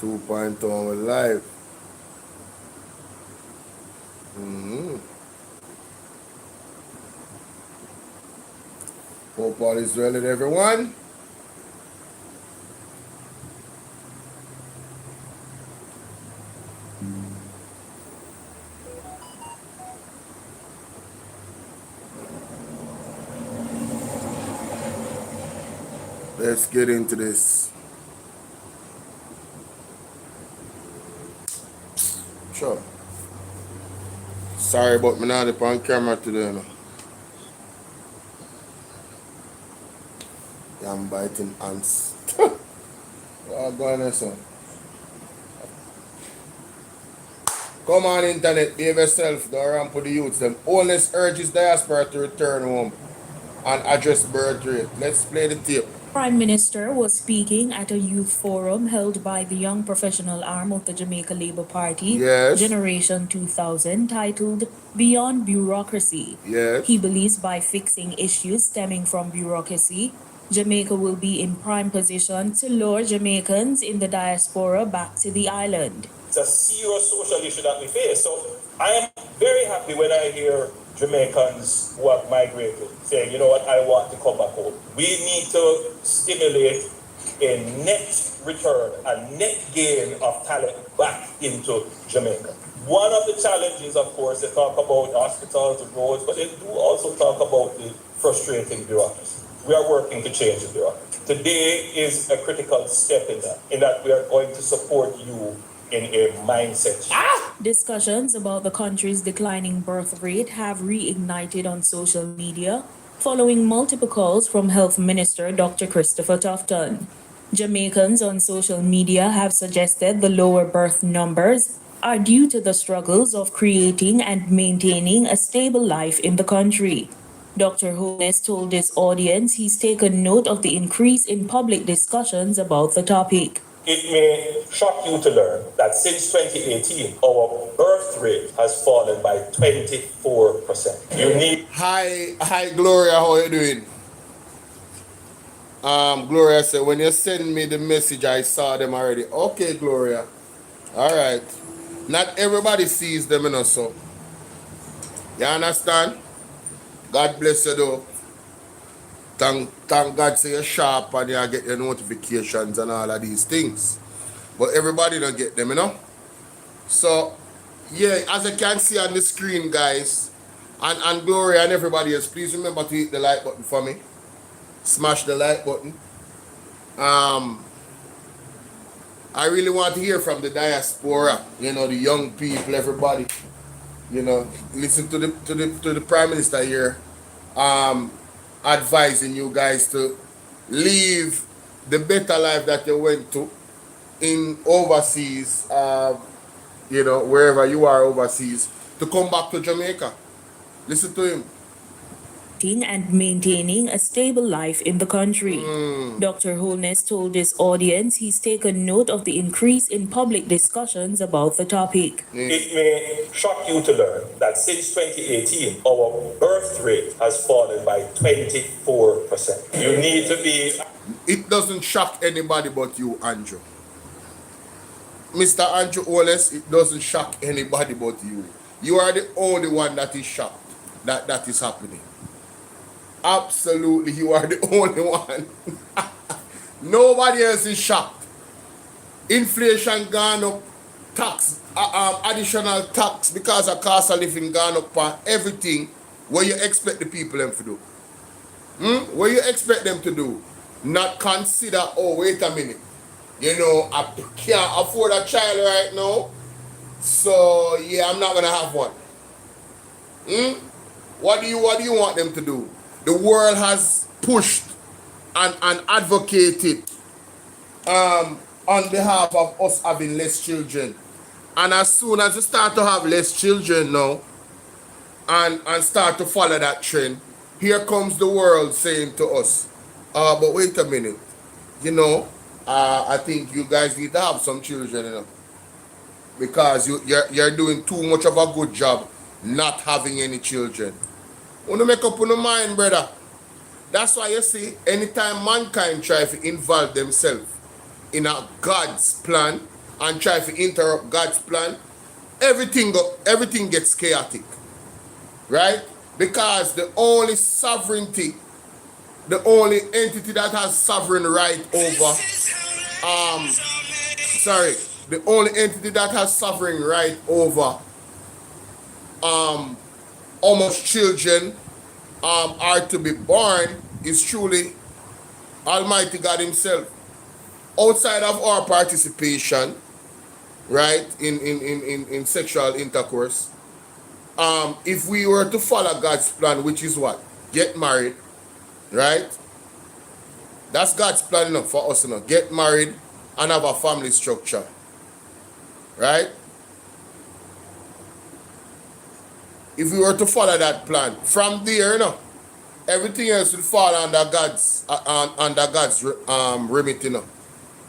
2.0 live. Hope all is well with everyone. Let's get into this. Sure. Sorry about me not on camera today. No. Yeah, I'm biting ants. Oh, go on, son. Come on, internet, behave yourself. Don't ramp with the youths. Them onus urges diaspora to return home and address birth rate. Let's play the tape. Prime Minister was speaking at a youth forum held by the young professional arm of the Jamaica Labour Party, Yes. Generation 2000, titled Beyond Bureaucracy. Yes. He believes by fixing issues stemming from bureaucracy, Jamaica will be in prime position to lure Jamaicans in the diaspora back to the island. It's a serious social issue that we face. So I am very happy when I hear Jamaicans who have migrated saying, you know what, I want to come back home. We need to stimulate a net return, a net gain of talent back into Jamaica. One of the challenges, of course, they talk about hospitals and roads, but they do also talk about the frustrating bureaucracy. We are working to change the bureaucracy. Today is a critical step in that we are going to support you in a mindset. Discussions about the country's declining birth rate have reignited on social media following multiple calls from Health Minister Dr. Christopher Tufton. Jamaicans on social media have suggested the lower birth numbers are due to the struggles of creating and maintaining a stable life in the country. Dr. Holness told his audience he's taken note of the increase in public discussions about the topic. It may shock you to learn that since 2018, our birth rate has fallen by 24%. You need... Hi, Gloria, how you doing? Gloria said, when you send me the message, I saw them already. Okay, Gloria. All right. Not everybody sees them, you know, so. You understand? God bless you, though. Thank God say you're sharp and you get your notifications and all of these things. But everybody don't get them, you know? So, yeah, as you can see on the screen, guys, and Gloria and everybody else, please remember to hit the like button for me. Smash the like button. I really want to hear from the diaspora, you know, the young people, everybody. You know, listen to the Prime Minister here. Advising you guys to live the better life that you went to in overseas, you know, wherever you are overseas, to come back to Jamaica. Listen to him. And maintaining a stable life in the country. Dr. Holness told his audience he's taken note of the increase in public discussions about the topic. It may shock you to learn that since 2018, our birth rate has fallen by 24%. You need to be... It doesn't shock anybody but you, Andrew. Mr. Andrew Holness, it doesn't shock anybody but you. You are the only one that is shocked that is happening. Absolutely, you are the only one. Nobody else is shocked. Inflation gone up, tax, additional tax because of cost of living gone up on everything. What you expect the people them to do? What you expect them to do? Not consider, oh, wait a minute. You know, I can't afford a child right now. So, yeah, I'm not going to have one. What do you want them to do? The world has pushed and advocated on behalf of us having less children. And as soon as you start to have less children now and start to follow that trend, here comes the world saying to us, but wait a minute, you know, I think you guys need to have some children, you know, because you're doing too much of a good job not having any children. Want to make up on the mind, brother. That's why you see, anytime mankind try to involve themselves in a God's plan, and try to interrupt God's plan, everything gets chaotic, right? Because the only entity that has sovereign right over, the only entity that has sovereign right over how much children are to be born is truly Almighty God Himself. Outside of our participation, right, in sexual intercourse, if we were to follow God's plan, which is what? Get married, right? That's God's plan enough for us, get married and have a family structure, right? If we were to follow that plan, from there, everything else will fall under God's remit,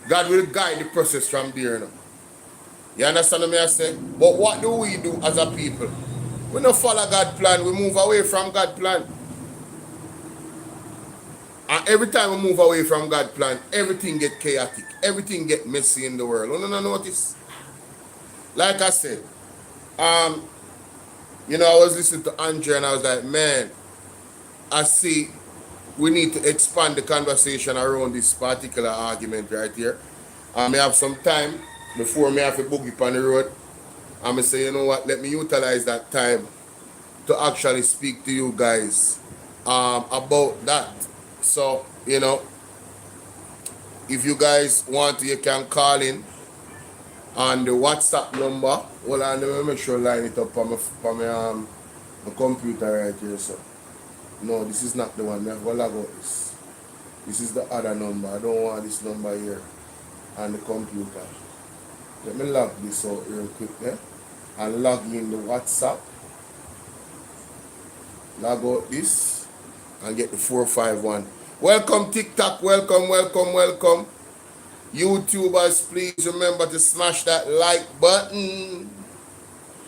God will guide the process from there, You understand what I say? But what do we do as a people? We don't follow God's plan, we move away from God's plan. And every time we move away from God's plan, everything get chaotic, everything get messy in the world. You don't notice? Like I said, I was listening to Andre and I was like, man, I see we need to expand the conversation around this particular argument right here. I may have some time before me have to boogie up on the road. I'm going to say, you know what, let me utilize that time to actually speak to you guys about that. So, if you guys want to, you can call in on the WhatsApp number. Hold on, let me make sure I line it up on my computer right here. So, no, this is not the one. I have to log out this. This is the other number. I don't want this number here on the computer. Let me log this out real quick there. And log in the WhatsApp. Log out this and get the 451. Welcome TikTok, welcome. YouTubers, please remember to smash that like button.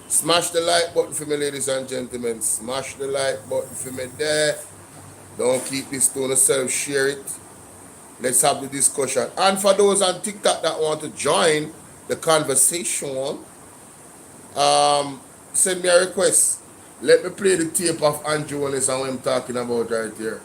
Smash the like button for me, ladies and gentlemen. Smash the like button for me there. Don't keep this to yourself, share it. Let's have the discussion. And for those on TikTok that want to join the conversation, send me a request. Let me play the tape of Andrew and what I'm talking about right here.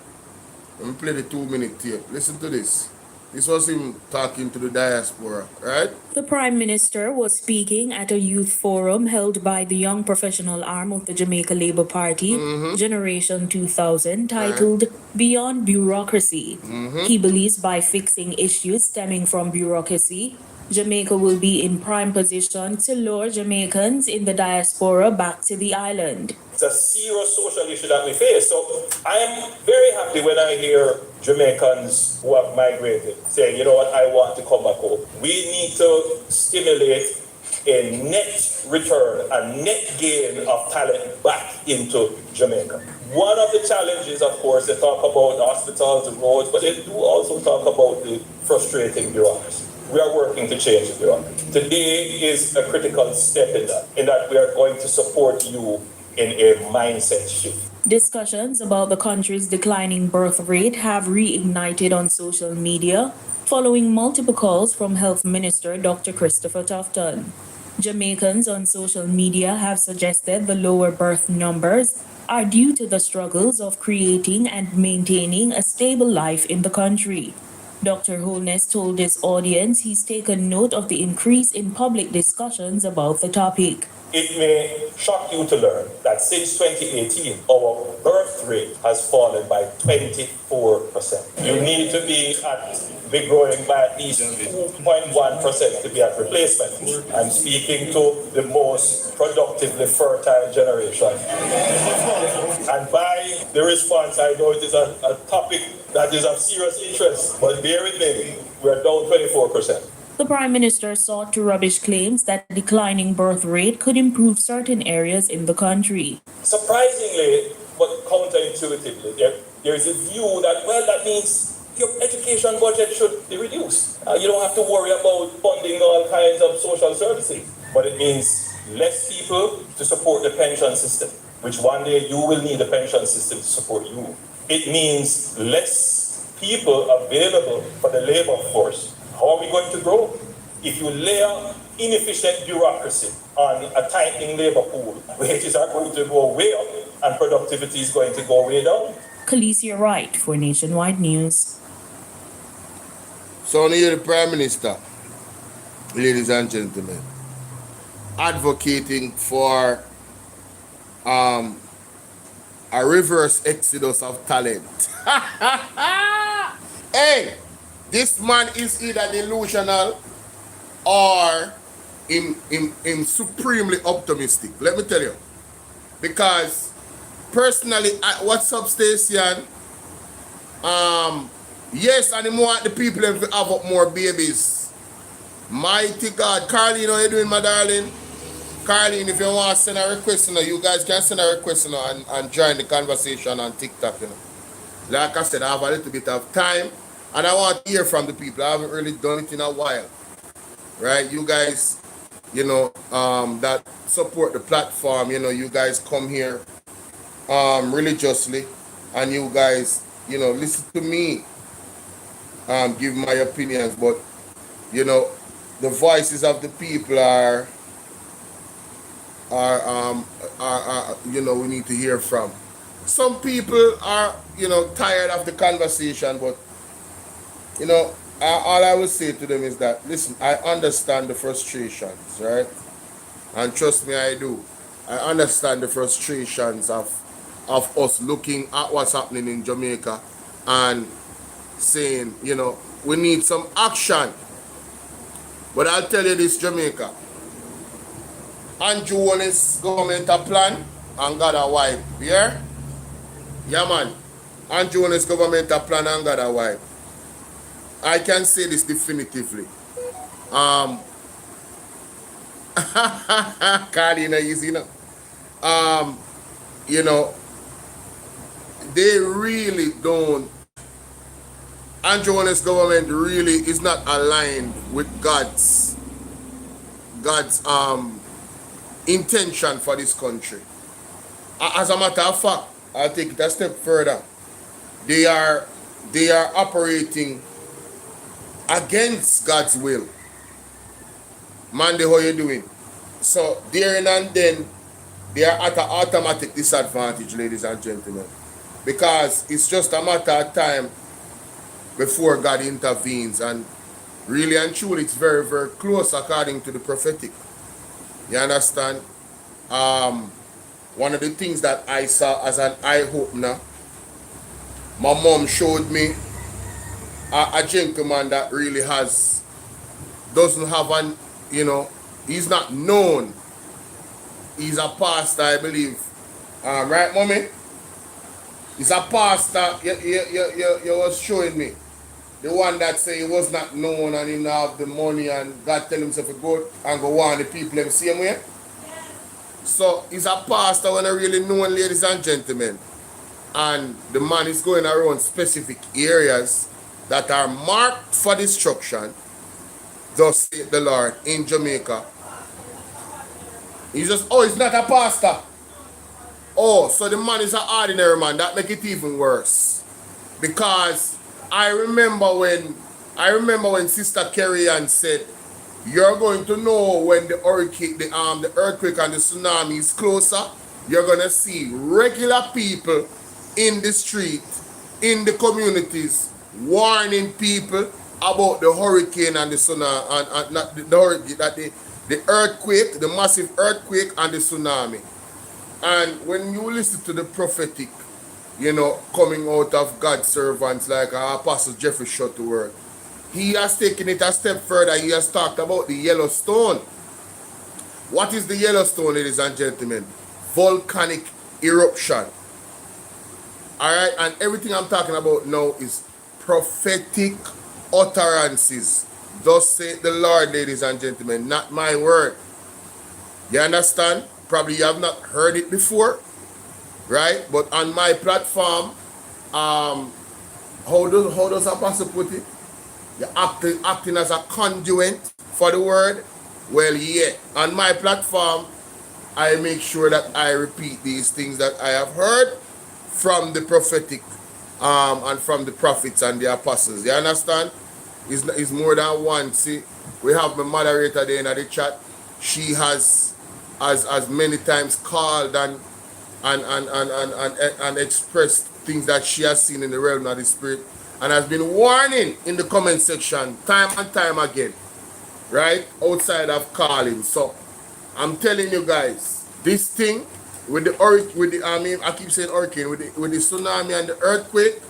Let me play the 2-minute tape. Listen to this. This was him talking to the diaspora, right? The Prime Minister was speaking at a youth forum held by the young professional arm of the Jamaica Labour Party, Generation 2000, titled Beyond Bureaucracy. He believes by fixing issues stemming from bureaucracy, Jamaica will be in prime position to lure Jamaicans in the diaspora back to the island. It's a serious social issue that we face. So I am very happy when I hear Jamaicans who have migrated saying, you know what, I want to come back home. We need to stimulate a net return, a net gain of talent back into Jamaica. One of the challenges, of course, they talk about the hospitals, the roads, but they do also talk about the frustrating bureaucracy. We are working to change the bureaucracy. Today is a critical step in that we are going to support you in a mindset shift. Discussions about the country's declining birth rate have reignited on social media following multiple calls from Health Minister Dr. Christopher Tufton. Jamaicans on social media have suggested the lower birth numbers are due to the struggles of creating and maintaining a stable life in the country. Dr. Holness told his audience he's taken note of the increase in public discussions about the topic. It may shock you to learn that since 2018, our birth rate has fallen by 24%. You need to be growing by at least 2.1% to be at replacement. I'm speaking to the most productively fertile generation. And by the response, I know it is a topic that is of serious interest, but bear with me, we're down 24%. The Prime Minister sought to rubbish claims that declining birth rate could improve certain areas in the country. Surprisingly, but counterintuitively, there is a view that, well, that means your education budget should be reduced. You don't have to worry about funding all kinds of social services. But it means less people to support the pension system, which one day you will need a pension system to support you. It means less people available for the labor force. How are we going to grow? If you layer inefficient bureaucracy on a tightening labor pool, wages are going to go way up and productivity is going to go way down. Khaleesi Wright for Nationwide News. So here the Prime Minister, ladies and gentlemen, advocating for a reverse exodus of talent. Hey, this man is either delusional or in supremely optimistic. Let me tell you. Because personally, what's up, Station? Yes, and I want the people to have up more babies. Mighty God. Carlene, how you doing, my darling? Carlene, if you want to send a request, you guys can send a request and join the conversation on TikTok. Like I said, I have a little bit of time and I want to hear from the people. I haven't really done it in a while. Right? You guys, that support the platform, you guys come here religiously and you guys, listen to me, give my opinions, but the voices of the people are we need to hear from. Some people are, tired of the conversation, but all I will say to them is that, listen, I understand the frustrations, right? And trust me, I do. I understand the frustrations of us looking at what's happening in Jamaica and saying, we need some action. But I'll tell you this, Jamaica. Andrew won his government a plan and got a wife. Yeah? Yeah, man. Andrew won his government a plan and got a wife. I can say this definitively. Carlina, easy, they really don't. Andrew and his government really is not aligned with God's intention for this country. As a matter of fact, I'll take it a step further. They are operating against God's will. Mandy, how you doing? So there and then they are at an automatic disadvantage, ladies and gentlemen, because it's just a matter of time before God intervenes, and really and truly it's very, very close according to the prophetic. You understand? One of the things that I saw as an eye-opener, my mom showed me a gentleman that really doesn't have an, he's not known. He's a pastor, I believe. Right, mommy? He's a pastor. You was showing me. The one that say he was not known and he didn't have the money and God tell himself to go and go on the people them same way. So he's a pastor when I really known, ladies and gentlemen. And the man is going around specific areas that are marked for destruction, thus saith the Lord, in Jamaica. He's just, he's not a pastor. Oh, so the man is an ordinary man. That make it even worse. Because I remember when Sister Kerry Ann said, you're going to know when the hurricane, the earthquake and the tsunami is closer. You're gonna see regular people in the street, in the communities, warning people about the hurricane and the tsunami, and not the hurricane, that the earthquake, the massive earthquake and the tsunami. And when you listen to the prophetic, coming out of God's servants like Apostle Jeffrey Shuttleworth, he has taken it a step further. He has talked about the Yellowstone. What is the Yellowstone, ladies and gentlemen? Volcanic eruption. Alright, and everything I'm talking about now is prophetic utterances. Thus saith the Lord, ladies and gentlemen, not my word. You understand? Probably you have not heard it before, right? But on my platform, how does Apostle put it? You're acting as a conduit for the word. Well, yeah. On my platform, I make sure that I repeat these things that I have heard from the prophetic and from the prophets and the apostles. You understand? It's more than one. See, we have my moderator there in the chat. She has as many times called and expressed things that she has seen in the realm of the spirit, and has been warning in the comment section time and time again, right? Outside of calling. So I'm telling you guys, this thing with the I mean, I keep saying hurricane, with the tsunami and the earthquake,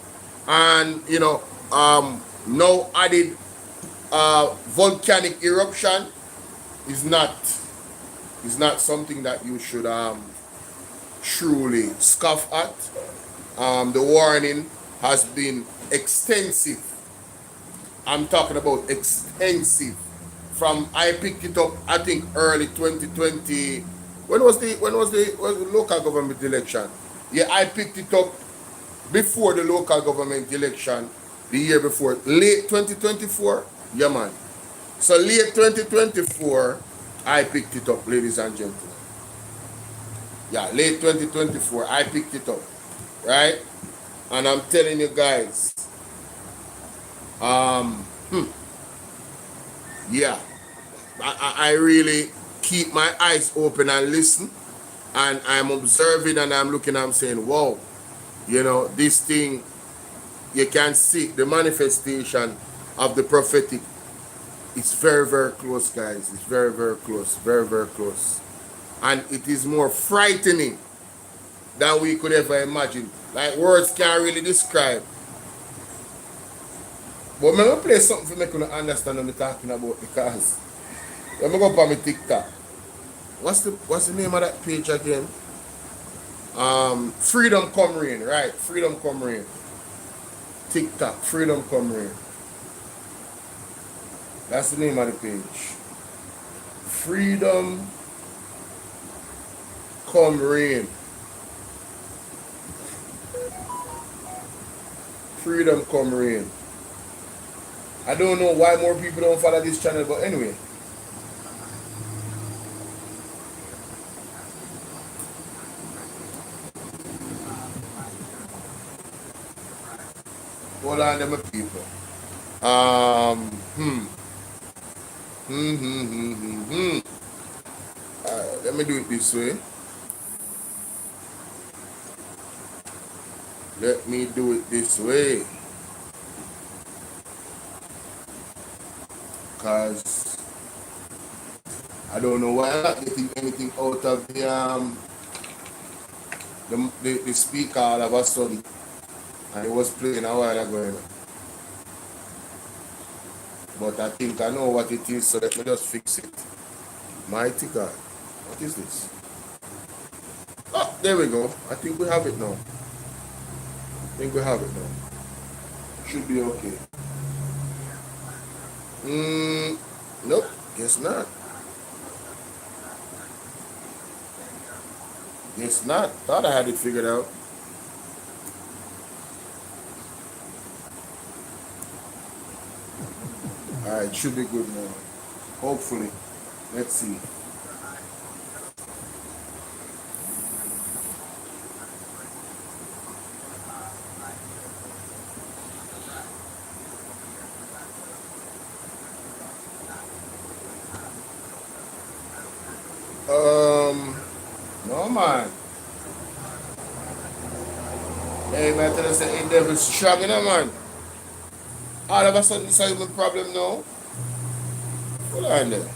and you know, now added volcanic eruption is not something that you should truly scoff at. The warning has been extensive. I'm talking about extensive. From I picked it up, I think early 2020. When was the local government election? Yeah, I picked it up before the local government election, the year before, late 2024. Yeah, man. So late 2024, I picked it up, ladies and gentlemen. Yeah, late 2024, I picked it up, right? And I'm telling you guys, yeah, I really keep my eyes open and listen, and I'm observing and I'm looking, I'm saying, wow, you know, this thing, you can see the manifestation of the prophetic. It's very, very close, guys. It's very, very close, very, very close. And it is more frightening than we could ever imagine. Like, words can't really describe. But I'm going to play something for me to understand what I'm talking about, because I'm going to go up on my TikTok. What's the name of that page again? Freedom Come Rain, right? Freedom Come Rain. TikTok, Freedom Come Rain. That's the name of the page. Freedom Come Rain. Freedom Come Rain. I don't know why more people don't follow this channel, but anyway. Hold on, them people. Alright, let me do it this way. Let me do it this way. Because I don't know why I'm not getting anything out of the speaker all of a sudden. And it was playing a while ago. But I think I know what it is, so let me just fix it. Mighty God. What is this? Oh, there we go. I think we have it now. Should be okay. Nope. Guess not. Thought I had it figured out. Alright, should be good now. Hopefully. Let's see. No man. Hey man, tell us that the devil's strong, you know, man. All of a sudden this is my problem now. Hold on there.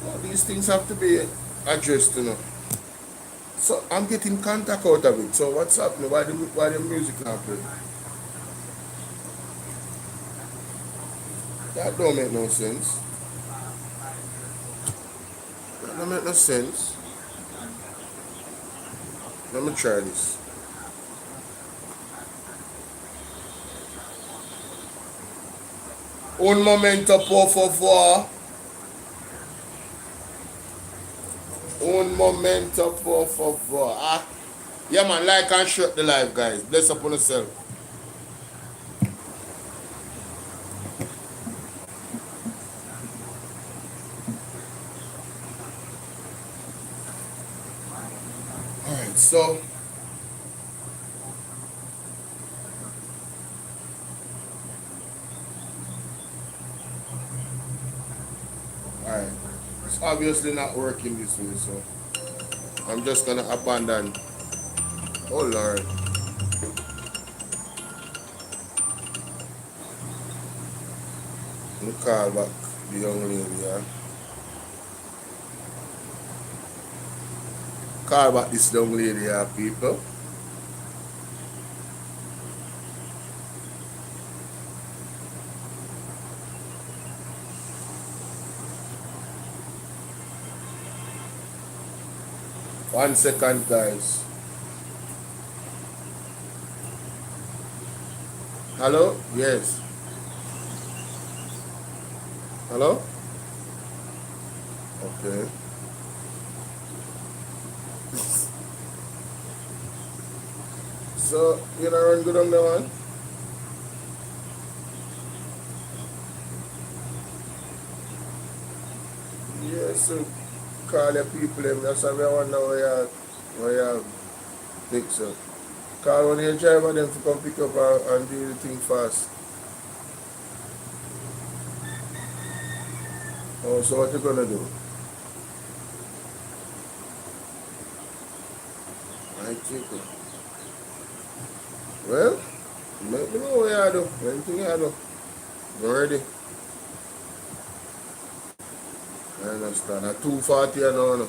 Well, these things have to be addressed, you know. So I'm getting contact out of it. So what's happening? Why the music not playing? That don't make no sense. That don't make no sense. Let me try this. Un momento, por favor. Un momento, por favor. Yeah, man, like and share the live, guys. Bless upon yourself. Alright, so Alright. It's obviously not working this way, so I'm just gonna abandon. Oh Lord. Let me call back the young lady, yeah. Call back this young lady, yeah, people. One second, guys. Hello? Yes. Hello? Okay. So, you know, run good on the one? Yes, so call your people, them. That's why I wonder where you fix up. Call one of your driver them to come pick up and do the thing fast. Oh, so what you gonna do? I think. Well, let me know what you do. Anything you do. You ready? I understand. At 2:40 and all. No.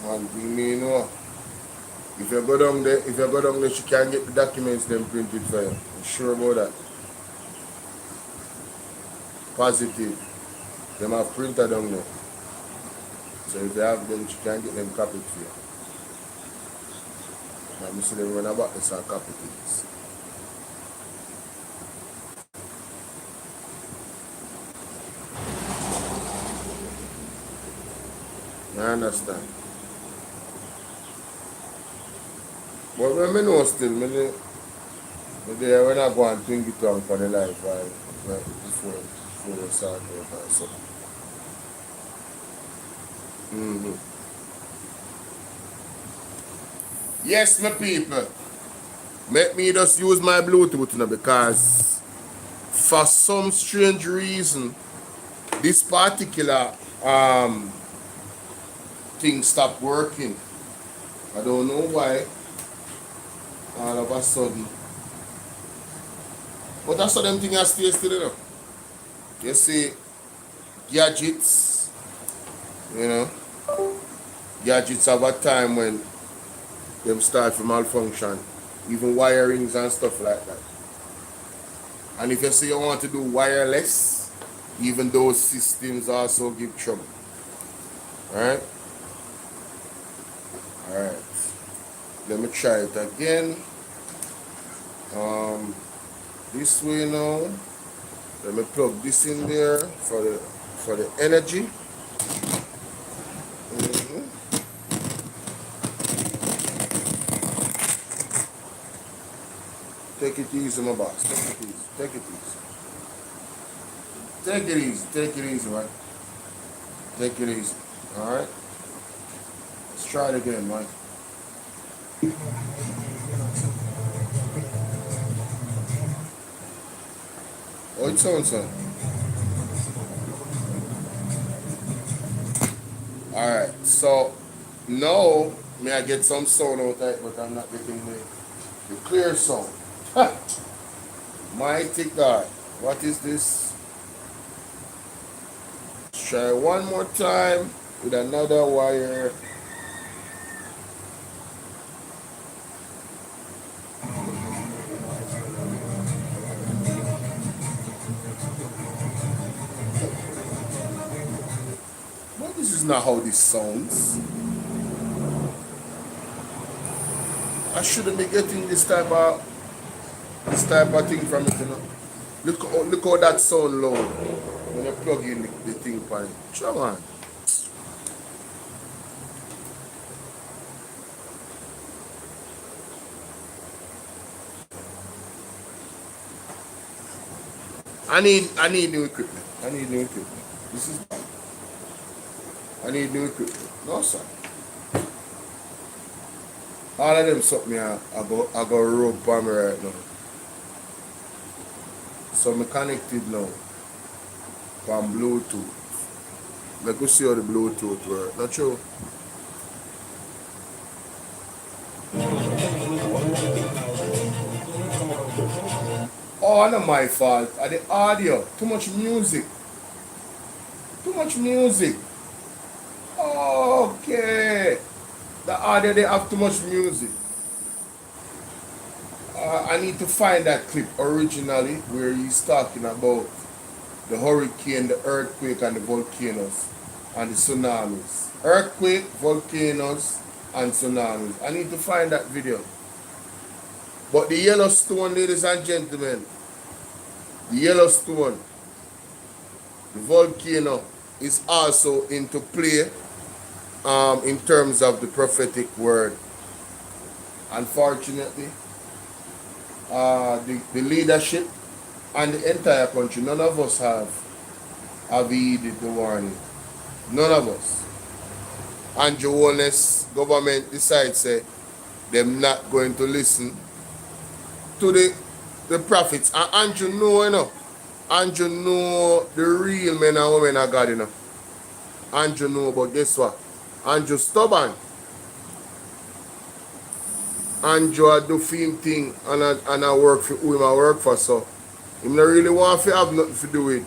One thing me know. If you go down there, she can get the documents them printed for you. I'm sure about that. Positive. Them have printer down there. So if they have them, she can get them copied for you. Let me see them run about this and copy things. I understand. But when I know still, when I go and think it on for the life right before we start out and so. Mm-hmm. Yes, my people. Let me just use my Bluetooth now because for some strange reason this particular thing stopped working. I don't know why. All of a sudden. But I saw them things stay still, you know. You see gadgets, you know. Gadgets have a time when them start to malfunction. Even wirings and stuff like that. And if you say you want to do wireless, even those systems also give trouble. Alright? Alright. Let me try it again. This way now. Let me plug this in there for the energy. Mm-hmm. Take it easy, my boss. Take it easy. Take it easy. Take it easy. Take it easy, man. Take it easy. Alright? Let's try it again, man. Oh, it sounds son. Alright, so now may I get some sound out of it, but I'm not getting the clear sound. Ha! Mighty God. What is this? Let's try one more time with another wire. But this is not how this sounds. I shouldn't be getting this type of thing from it, you know. Look how that sound loud when you plug in the thing for it. Come on. I need new equipment. I need new equipment. This is bad. I need new equipment. No, sir. All of them something I go rope on me right now. So I'm connected now from Bluetooth. Let me see how the Bluetooth works. Not true. Oh, not my fault. The audio. Too much music. Too much music. Okay. The audio, they have too much music. I need to find that clip originally where he's talking about the hurricane, the earthquake, and the volcanoes and the tsunamis. Earthquake, volcanoes, and tsunamis. I need to find that video. But the Yellowstone, ladies and gentlemen, the Yellowstone, the volcano is also into play in terms of the prophetic word. Unfortunately, the leadership and the entire country, none of us have heeded the warning. None of us. Andrew Holness government decides say them not going to listen to the prophets. And Andrew know, you know. Andrew know the real men and women of God, you know. Andrew know, but guess what? Andrew stubborn. Andrew do film thing and I work for who I work for, so him not really want to have nothing to do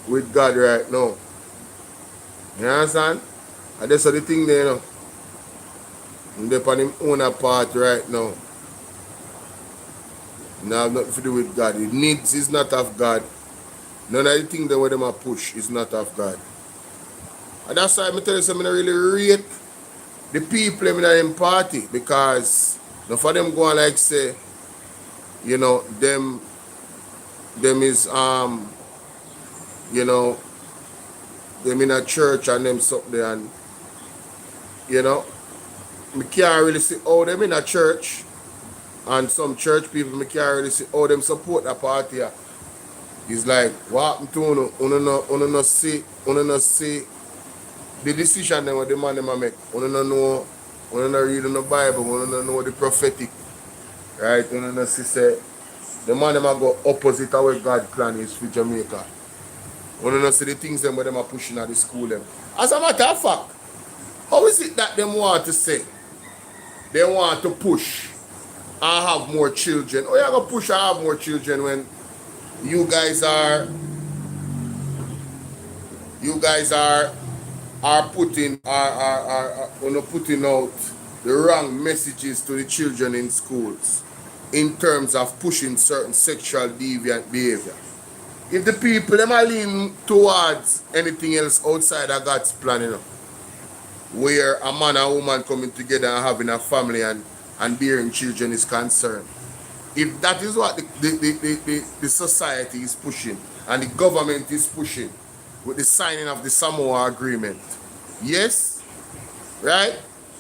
with God right now. You understand? And that's the thing there, you know. And they're on him own part right now. Now have nothing to do with God. It needs is not of God. None of the things that what them a push is not of God. And that's why I tell you something, I really rate the people in them party, because none for them go on like say, you know, them is you know, them in a church and them something there, and you know, me can't really see how them in a church and some church people, me can't really see how them support that party here. It's like, what happened to uno no see the decision them what the man them a make. Uno no read in the Bible, uno no know the prophetic. Right? Uno no see say the man them a go opposite of what God plan is for Jamaica. Uno no see the things them where them are pushing at the school them. As a matter of fact, how is it that them want to say they want to push and have more children? Oh, you gonna push and have more children when you guys are putting putting out the wrong messages to the children in schools in terms of pushing certain sexual deviant behavior. If the people them are leaning towards anything else outside of God's plan, you know, where a man and woman coming together and having a family and bearing children is concerned, if that is what the society is pushing and the government is pushing with the signing of the Samoa Agreement, yes, right?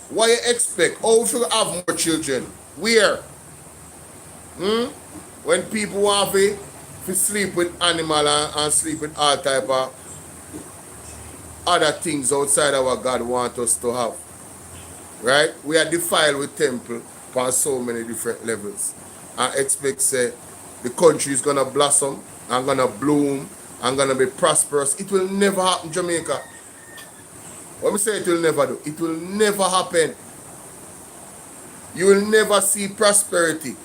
What you expect? Oh, if you have more children, where? When people want to sleep with animal and sleep with all type of other things outside of what God wants us to have, right? We are defiled with temple on so many different levels. And expect say the country is gonna blossom and gonna bloom and gonna be prosperous. It will never happen, Jamaica. When we say it will never do, it will never happen. You will never see prosperity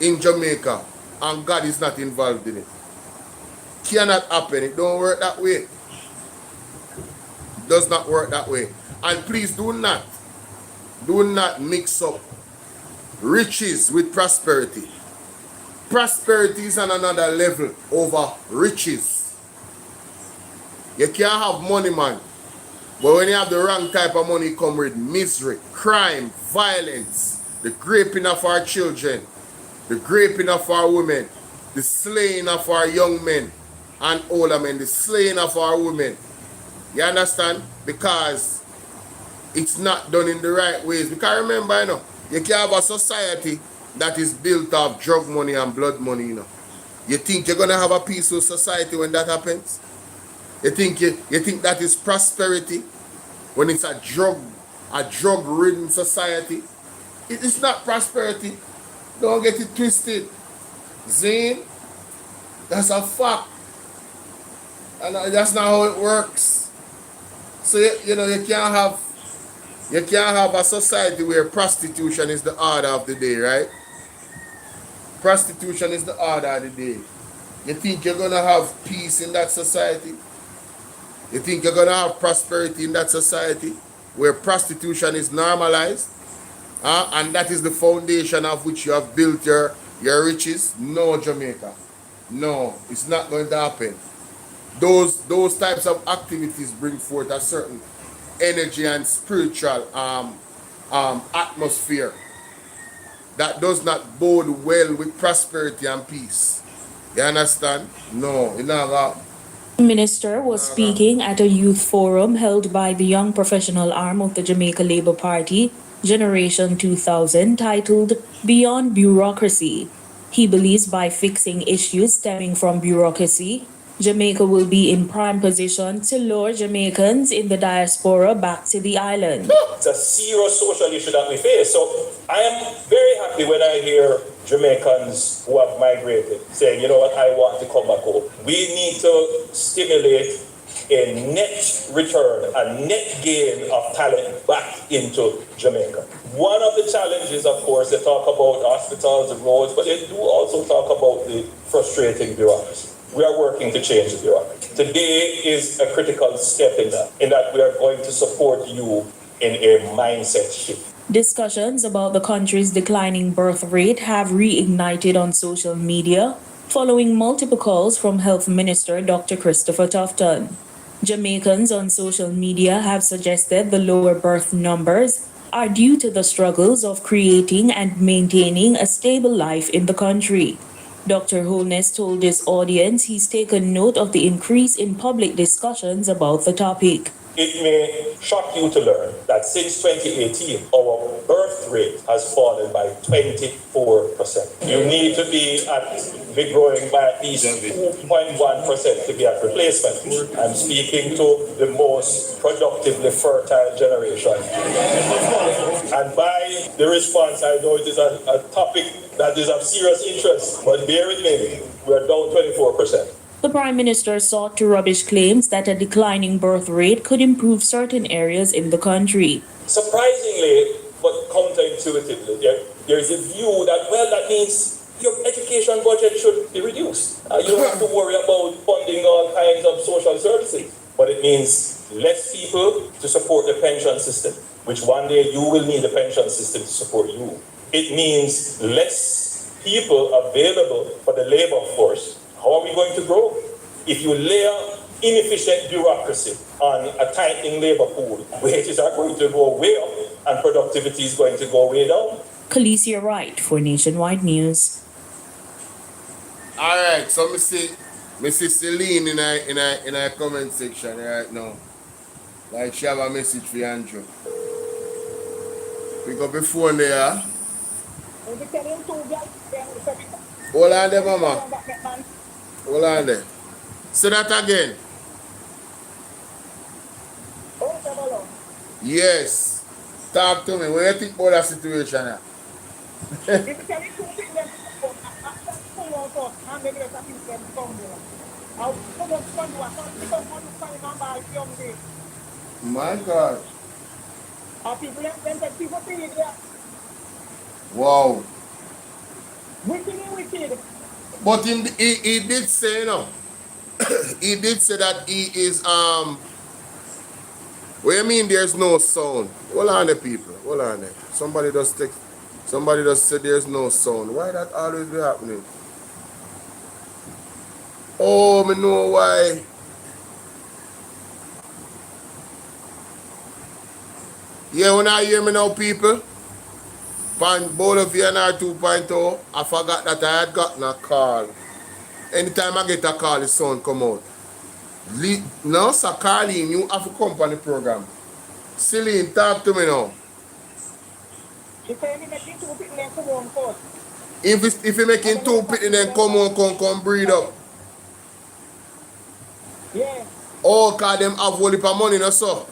in Jamaica and God is not involved in it. Cannot happen. It don't work that way. It does not work that way. And please do not mix up riches with prosperity. Prosperity is on another level over riches. You can't have money, man. But when you have the wrong type of money, it come with misery, crime, violence, the raping of our children, the raping of our women, the slaying of our young men and older men, the slaying of our women. You understand? Because it's not done in the right ways. Because remember, you know, you can have a society that is built of drug money and blood money, you know. You think you're going to have a peaceful society when that happens? You think that is prosperity when it's a drug-ridden society? It is not prosperity. Don't get it twisted. Zane, that's a fact. And that's not how it works. So you can't have a society where prostitution is the order of the day, right? Prostitution is the order of the day. You think you're gonna have peace in that society? You think you're gonna have prosperity in that society where prostitution is normalized? And that is the foundation of which you have built your riches? No, Jamaica. No, it's not going to happen. Those types of activities bring forth a certain energy and spiritual atmosphere that does not bode well with prosperity and peace. You understand? No, it's not that. The minister was speaking at a youth forum held by the young professional arm of the Jamaica Labour Party, Generation 2000, titled Beyond Bureaucracy. He believes by fixing issues stemming from bureaucracy, Jamaica will be in prime position to lure Jamaicans in the diaspora back to the island. It's a serious social issue that we face. So I am very happy when I hear Jamaicans who have migrated saying, you know what, I want to come back home. We need to stimulate a net return, a net gain of talent back into Jamaica. One of the challenges, of course, they talk about hospitals and roads, but they do also talk about the frustrating bureaucracy. We are working to change the bureaucracy. Today is a critical step in that we are going to support you in a mindset shift. Discussions about the country's declining birth rate have reignited on social media following multiple calls from Health Minister Dr. Christopher Tufton. Jamaicans on social media have suggested the lower birth numbers are due to the struggles of creating and maintaining a stable life in the country. Dr. Holness told his audience he's taken note of the increase in public discussions about the topic. It may shock you to learn that since 2018, our birth rate has fallen by 24%. You need to be growing by at least 2.1% to be at replacement. I'm speaking to the most productively fertile generation. And by the response, I know it is a topic that is of serious interest, but bear with me, we are down 24%. The Prime Minister sought to rubbish claims that a declining birth rate could improve certain areas in the country. Surprisingly, but counterintuitively, there is a view that, well, that means your education budget should be reduced. You don't have to worry about funding all kinds of social services. But it means less people to support the pension system, which one day you will need the pension system to support you. It means less people available for the labor force. How are we going to grow? If you layer inefficient bureaucracy on a tightening labor pool, wages are going to go way up and productivity is going to go way down. Khaleesi Wright for Nationwide News. All right, so me see Celine in a comment section right now. Like she have a message for Andrew. Pick up the phone there. Hold on there, mama. Hold on there. Say that again. Yes. Talk to me. What do you think about that situation here? My God. Wow. But he did say, you know, he did say that he is, what do you mean there's no sound? Hold on there, people. Hold on there. Somebody just said there's no sound. Why that always be happening? Oh, me know why. Yeah, when I hear me now, people, on BOLO V&R 2.0, I forgot that I had gotten a call. Anytime I get a call, the sound come out. Now, sir, Carlene, you have to come on the program. Celine, talk to me now. She said he making 2 people and come on first. If you making 2 people, then come breathe up. Yeah. Oh, cause them have whole heap of money, no so.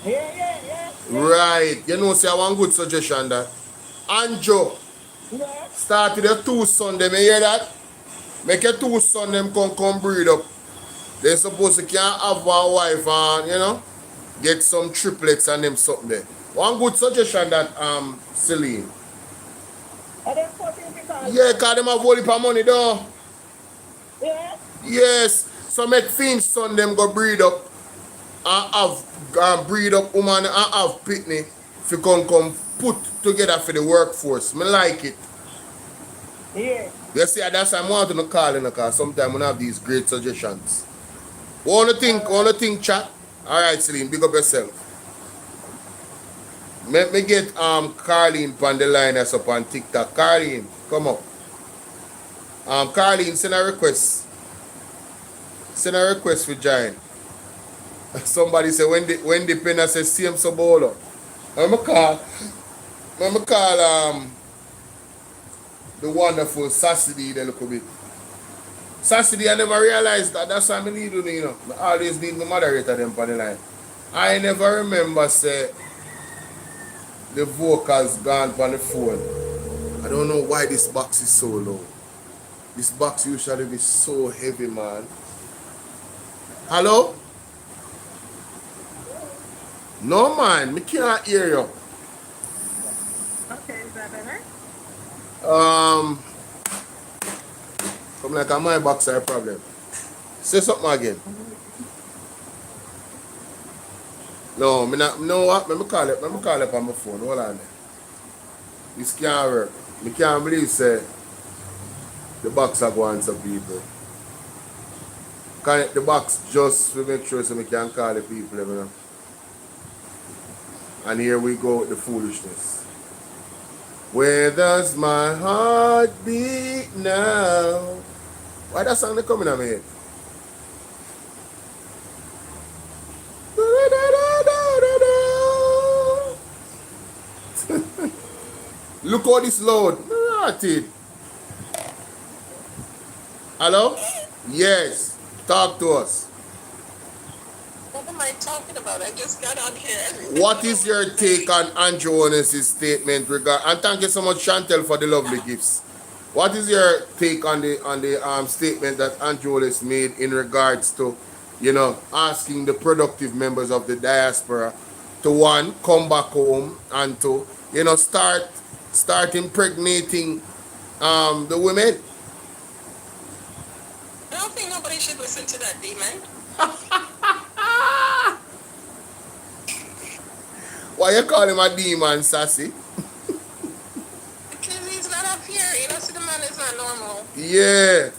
Yeah. Right. You know, say one good suggestion that. Anjo, Yeah. start with your two sons, them, you hear that? Make your two sons them come breed up. They supposed to can't have one wife and, you know, get some triplets and them something there. One good suggestion that Celine. And then 14 because. Yeah, cause them have whole heap of money though. Yeah. Yes. So make Finn's son them go breed up and have breed up woman and have pitney if you come put together for the workforce. Me like it. Yeah. You see, that's why I want to call in because sometimes we have these great suggestions. Wanna think, chat? Alright, Celine, big up yourself. Let me get Carlene on the line that's up on TikTok. Carlene, come up. Carlene, send a request. Send a request for join. Somebody say when the penna says same so bolo. I'm call the wonderful Sassy a little bit. Sassy, I never realized that. That's why I need you, you know. I always need my moderator them on the line. I never remember say the vocals gone on the phone. I don't know why this box is so low. This box usually be so heavy, man. Hello? No, man, me can't hear you. Okay, is that better? Come like a my box a problem. Say something again. No, me not. No, what? Let me call it on my phone. Hold on. This can't work. Me can't believe say the box are going to people. Connect the box just to make sure so we can call the people, you know. And here we go with the foolishness. Where does my heart beat now? Why that song coming on my head? Look how this load. Not it. Hello? Yes. Talk to us. What am I talking about? I just got on here. What is your take on Andrew Onus' statement regard? And thank you so much, Chantel, for the lovely gifts. What is your take on the statement that Andrew Onus made in regards to, you know, asking the productive members of the diaspora to one, come back home and to, you know, start impregnating the women? I don't think nobody should listen to that demon. Why you call him a demon, Sassy? Because he's not up here. You know, so the man is not normal. Yeah.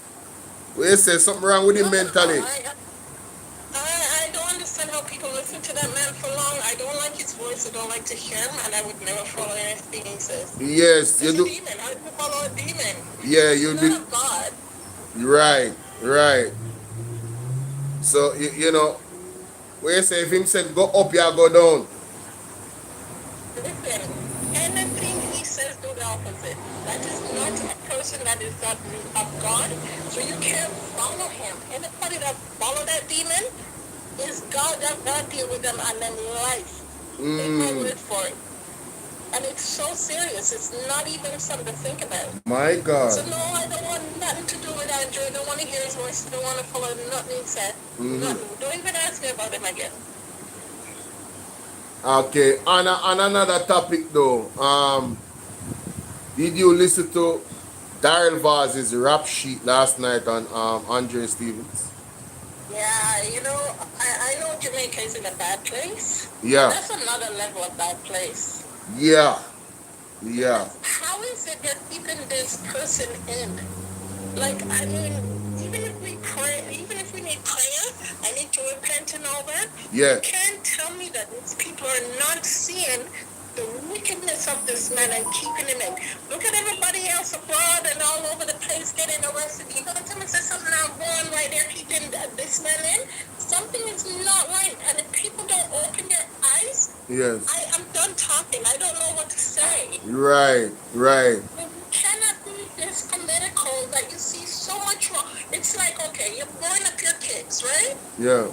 Well, you say something wrong with him mentally. I don't understand how people listen to that man for long. I don't like his voice. I don't like to hear him, and I would never follow anything he says. Yes, you He's do. a demon. How do you follow a demon? Yeah, you He's do. not a god. Right. So, you know, where you say if him said go up, you go down. Listen, anything he says, do the opposite. That is not a person that is not of God, so you can't follow him. Anybody that follow that demon is God that God deal with them and then life. Take my word for it. And it's so serious. It's not even something to think about. My God. So no, I don't want nothing to do with Andrew. I don't want to hear his voice. I don't want to follow nothing he said. Nothing. Don't even ask me about him again. Okay, on another topic though, did you listen to Daryl Vaz's rap sheet last night on Andre Stevens? Yeah, you know, I know Jamaica is in a bad place. Yeah. That's another level of bad place. Yeah. How is it they're keeping this person in? Like, I mean, even if we pray, even if we need prayer, I need to repent and all that. Yeah. You can't tell me that these people are not seeing the wickedness of this man and keeping him in. Look at everybody else abroad and all over the place getting arrested. You gonna tell me there's something not wrong right there keeping this man in? Something is not right. And if people don't open their eyes, Yes. I'm done talking. I don't know what to say. Right. You cannot be this political that you see so much wrong. It's like, okay, you're growing up your kids, kids, right? Yeah.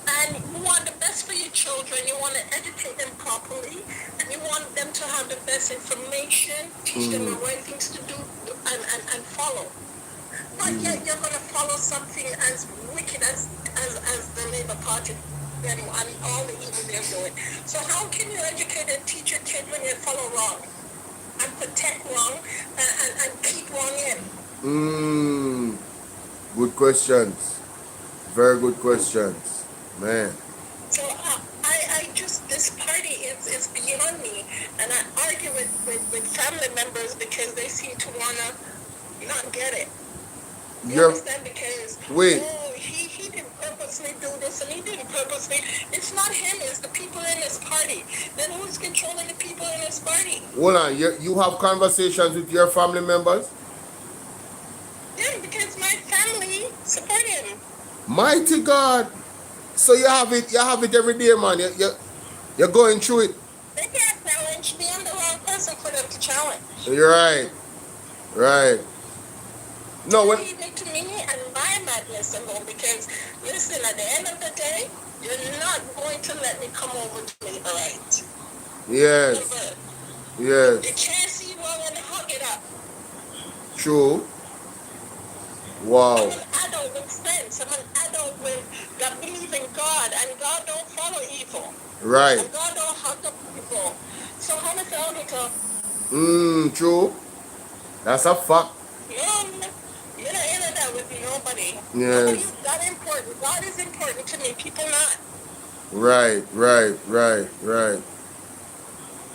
And you want the best for your children. You want to educate them properly, and you want them to have the best information, teach them the right things to do, and follow. But yet you're going to follow something as wicked as the Labour Party and all the evil they're doing. So how can you educate and teach your kids when you follow wrong and protect wrong and keep wrong in? Good questions. Very good questions. Man. So I just, this party is beyond me, and I argue with family members because they seem to want to not get it. You understand? Because, he didn't purposely do this and he didn't purposely. It's not him, it's the people in his party. Then who's controlling the people in his party? Hold on, you have conversations with your family members? Yeah, because my family support him. Mighty God. So you have it every day, man. You're going through it. They can't challenge me. I'm the wrong person for them to challenge. You're right. Right. No, when Leave it to me and my madness alone, because listen, at the end of the day, you're not going to let me come over to me, all right? Yes. Never. Yes. You can't see wrong and hug it up. True. Wow. I'm an adult with sense. I'm an adult that believe in God, and God don't follow evil. Right. And God don't hug up people. So how much longer? True. That's a fact. No, you're not in that with nobody. Yes. Nobody is that important. God is important to me. People not. Right.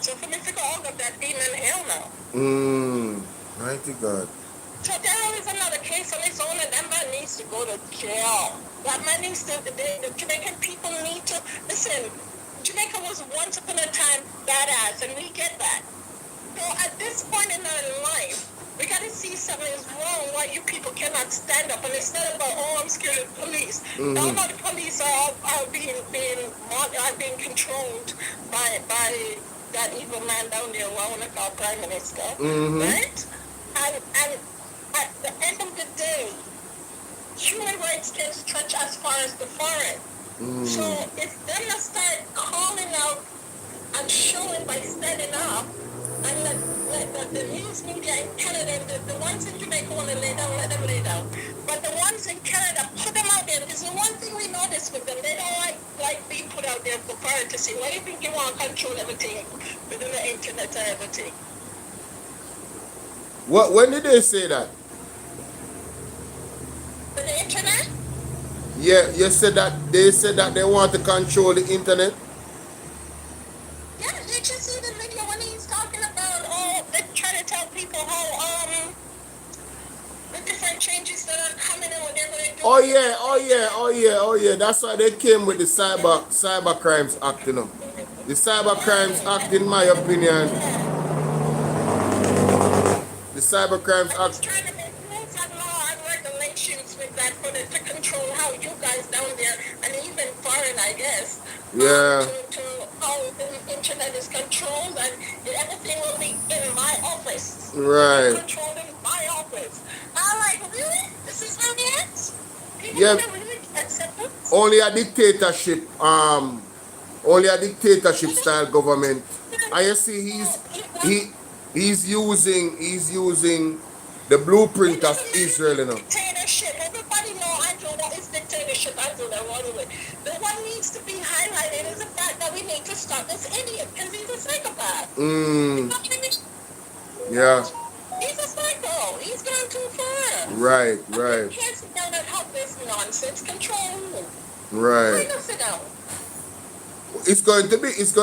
So for me to go out of that demon, hell no. Mighty God. So there is another case on its own, and that man needs to go to jail. That man needs to, the Jamaican people need to, listen, Jamaica was once upon a time badass, and we get that. So at this point in our life, we got to see something is wrong, why you people cannot stand up. And it's not about, oh, I'm scared of police. All the police are being controlled by that evil man down there, who I want to call Prime Minister, right? And at the end of the day, human rights can stretch as far as the forest. So if them to start calling out and showing by standing up, and let the news media in Canada, the ones in Jamaica want to lay down, let them lay down. But the ones in Canada, put them out there. Because the one thing we notice with them, they don't like being put out there for foreign to see. Why do you think you want to control everything within the internet and everything? When did they say that? With the internet? Yeah, you said that they said that they want to control the internet. Yeah, did you see the video when he's talking about, they're trying to tell people how, the different changes that are coming and what they're going to do. Oh yeah. That's why they came with the Cyber Crimes Act, you know. The Cyber Crimes Act, in my opinion, the Cyber Crimes I was Act. trying to make rules and law and regulations with that for them to control how you guys down there, and even foreign, I guess. Yeah. To how the internet is controlled, and everything will be in my office. Right. Controlled in my office. I'm like, really? This is how it is? People Yeah. don't really accept it? Only a dictatorship style government. And you see he's using the blueprint of Israel, you know. Dictatorship. Everybody know Andrew, what is dictatorship? Andrew, they're running with. The one needs to be highlighted is the fact that we need to stop this idiot because he's a psychopath. Yeah. He's a psycho. He's gone too far. Right. You can't sit down and help this nonsense. Control who? Right. Why not sit down? It's going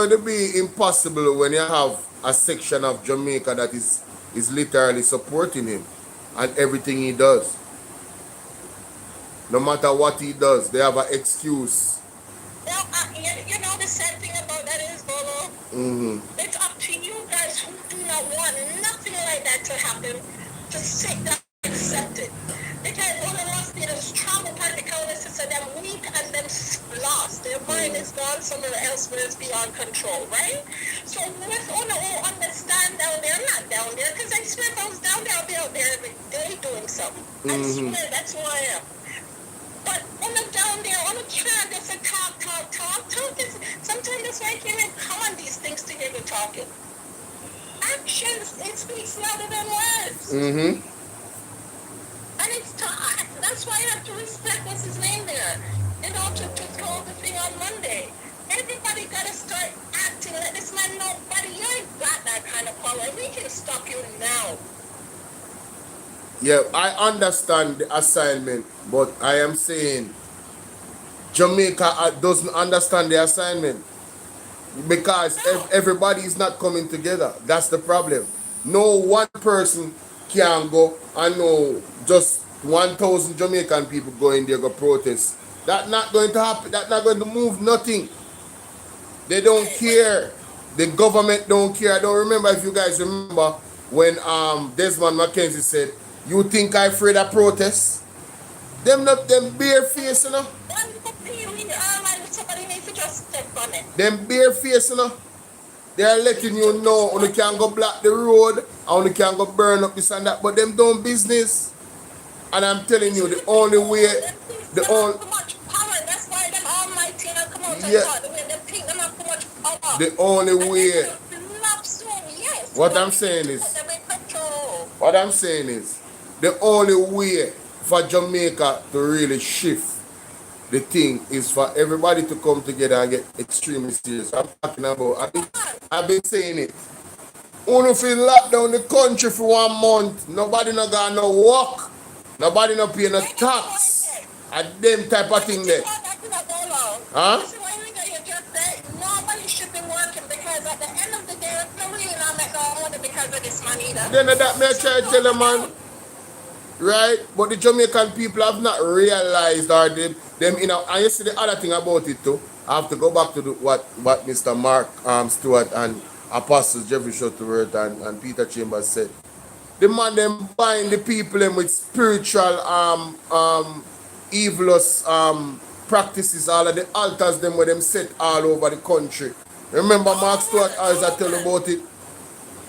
to be impossible when you have a section of Jamaica that is literally supporting him and everything he does. No matter what he does, they have an excuse. Well, you know the sad thing about that is, Bolo, it's up to you guys who do not want nothing like that to happen to sit down and accept it. Because all of us need a strong political system, them weak and them lost. Their mind is gone somewhere else where it's beyond control, right? So let's all understand down there, I'm not down there, because I swear if I was down there, I'll be out there every day doing something. I swear that's who I am. But when I'm down there all the time just a talk. Sometimes that's why I can't even come on these things to hear the talking. Actions, it speaks louder than words. Mm-hmm. And that's why I have to respect what's his name there. You know, to throw the thing on Monday. Everybody gotta start acting. Let this man know, buddy, you ain't got that kind of power. We can stop you now. Yeah, I understand the assignment, but I am saying Jamaica doesn't understand the assignment because everybody is not coming together. That's the problem. No one person can go and no just 1,000 Jamaican people go in there go protest. That's not going to happen. That's not going to move nothing. They don't care. The government don't care. I don't remember if you guys remember when Desmond McKenzie said, "You think I afraid of protests?" Them bare face, you know. Them bare face, you know. They are letting you know you can go block the road and you can go burn up this and that, but them don't business. And I'm telling you, the only way, the only, the only way. What I'm saying is, the only way for Jamaica to really shift the thing is for everybody to come together and get extremely serious. I'm talking about, I've been saying it. Only if you lock down the country for 1 month, nobody not gonna no work, nobody not pay no tax, and them type of thing there. Huh? Nobody should be working because at the end of the day, it's not really not make no money because of this money either. Then that may try to tell them, man. Right? But the Jamaican people have not realized or them you know, and you see the other thing about it too. I have to go back to what Mr. Mark Stewart and Apostle Jeffrey Shuttleworth and Peter Chambers said. The man them buying the people them with spiritual evilous practices, all of the altars them where them set all over the country. Remember Mark Stewart as I tell about it?